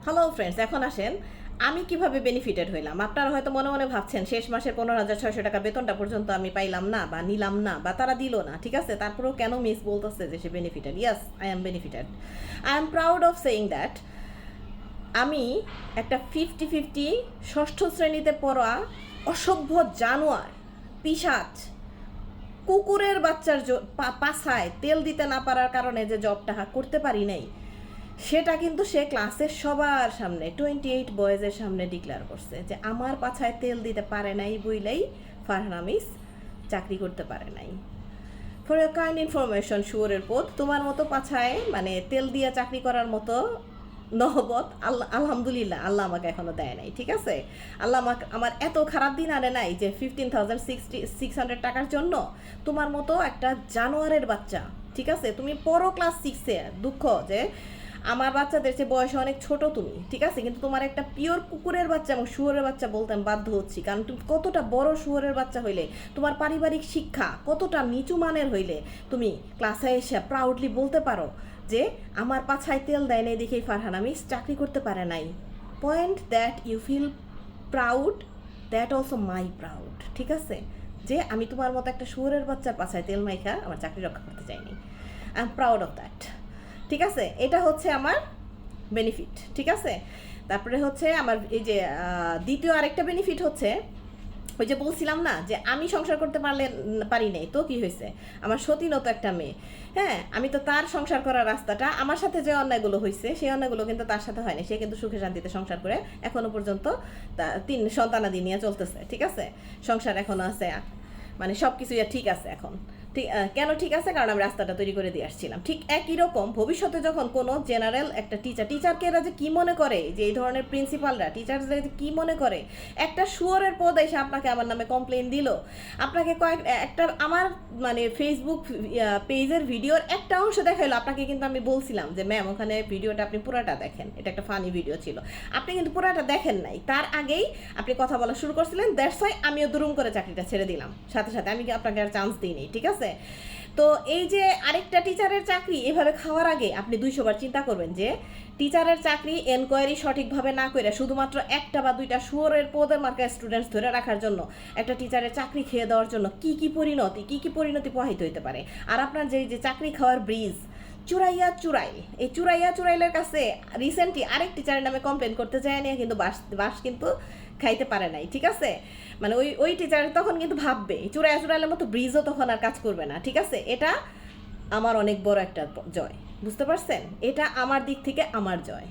Hello friends, এখন আসেন আমি কিভাবে বেনিফিটেড হইলাম। আপনারা হয়তো মনে মনে ভাবছেন শেষ মাসের 15,600 টাকা বেতনটা পর্যন্ত আমি পাইলাম না বা নিলাম না বা তারা দিল না, ঠিক আছে, তারপরেও কেন মিস বলতেছে যে সে benefited. Yes, I am benefited. I am proud of saying that আমি একটা 50-50 ষষ্ঠ শ্রেণীতে পড়া অসভ্য জানোয়ার, পিশাচ, কুকুরের বাচ্চার পাছায় তেল দিতে না পারার কারণে যে জবটা করতে পারি নাই, সেটা কিন্তু সে ক্লাসের সবার সামনে 28 বয়েজের সামনে ডিক্লেয়ার করছে যে আমার পাছায় তেল দিতে পারে নাই বইলেই ফারহানা মিস চাকরি করতে পারে নাই। ফর ইউর কাইন্ড ইনফরমেশন, শুয়োরের পোত, তোমার মতো পাছায় মানে তেল দিয়ে চাকরি করার মতো নহবত আলহামদুলিল্লাহ আল্লাহ আমাকে এখনো দেয় নাই, ঠিক আছে। আল্লাহ আমাকে আমার এত খারাপ দিন আনে নাই যে 15,600 টাকার জন্য তোমার মতো একটা জানোয়ারের বাচ্চা, ঠিক আছে, তুমি পড়ো ক্লাস 6-এ, দুঃখ যে আমার বাচ্চাদের চেয়ে বয়সে অনেক ছোট তুমি, ঠিক আছে, কিন্তু তোমার একটা পিওর কুকুরের বাচ্চা এবং শুয়োরের বাচ্চা বলতে আমি বাধ্য হচ্ছি, কারণ তুমি কতটা বড় শুয়োরের বাচ্চা হইলে, তোমার পারিবারিক শিক্ষা কতটা নিচু মানের হইলে তুমি ক্লাসে এসে প্রাউডলি বলতে পারো যে আমার পাছায় তেল দেয় নাই দেখেই ফারহানা মিস চাকরি করতে পারে নাই। Point that you feel proud, that also my proud, ঠিক আছে, যে আমি তোমার মতো একটা শুয়োরের বাচ্চার পাছায় তেল মাইখা আমার চাকরি রক্ষা করতে চাইনি। I am proud of that, ঠিক আছে। এটা হচ্ছে আমার বেনিফিট, ঠিক আছে। তারপরে হচ্ছে আমার এই যে দ্বিতীয় আরেকটা বেনিফিট হচ্ছে, ওই যে বলছিলাম না যে আমি সংসার করতে পারি নাই, তো কি হয়েছে, আমার সতীনও তো একটা মেয়ে, হ্যাঁ, আমি তো তার সংসার করার রাস্তাটা, আমার সাথে যে অন্যায়গুলো হয়েছে সেই অন্যায়গুলো কিন্তু তার সাথে হয়নি, সে কিন্তু সুখে শান্তিতে সংসার করে এখনো পর্যন্ত 3 সন্তানাদি নিয়ে চলতেছে, ঠিক আছে, সংসার এখনো আছে, মানে সব কিছুই ঠিক আছে এখন। ঠিক কেন ঠিক আছে, কারণ আমি রাস্তাটা তৈরি করে দিয়ে আসছিলাম। ঠিক একই রকম ভবিষ্যতে যখন কোনো জেনারেল একটা টিচারকে এরা যে কী মনে করে, যে এই ধরনের প্রিন্সিপালরা টিচাররা যে কী মনে করে, একটা শুয়োরের পদ এসে আপনাকে আমার নামে কমপ্লেন দিল, আপনাকে একটা আমার মানে ফেসবুক পেজের ভিডিওর একটা অংশ দেখাইলো, আপনাকে কিন্তু আমি বলছিলাম যে ম্যাম ওখানে ভিডিওটা আপনি পুরাটা দেখেন, এটা একটা ফানি ভিডিও ছিল, আপনি কিন্তু পুরাটা দেখেন নাই, তার আগেই আপনি কথা বলা শুরু করছিলেন, দ্যাটস ওয়াই আমিও দুরুম করে চাকরিটা ছেড়ে দিলাম, সাথে সাথে আমি আপনাকে আর চান্স দিইনি, ঠিক আছে। তো এই যে আরেকটা টিচারের চাকরি এভাবে খাওয়ার আগে আপনি 200 বার চিন্তা করবেন যে টিচারের চাকরি এনকোয়ারি সঠিকভাবে না করে শুধুমাত্র একটা বা দুইটা শুয়োরের পদের মার্কা স্টুডেন্টস ধরে রাখার জন্য একটা টিচারের চাকরি খেয়ে দেওয়ার জন্য কি কি পরিণতি প্রবাহিত হইতে পারে। আর আপনার যে চাকরি খাওয়ার ব্রিজ চুরাইল, এই চুরাইলের কাছে রিসেন্টলি আরেক টিচারের নামে কমপ্লেন করতে যায় নিয়ে কিন্তু বাস কিন্তু খাইতে পারে নাই, ঠিক আছে, মানে ওই টিচার তখন কিন্তু ভাববে চুরাইলের মতো ব্রিজও তখন আর কাজ করবে না, ঠিক আছে। এটা আমার অনেক বড় একটা জয়, বুঝতে পারছেন, এটা আমার দিক থেকে আমার জয়।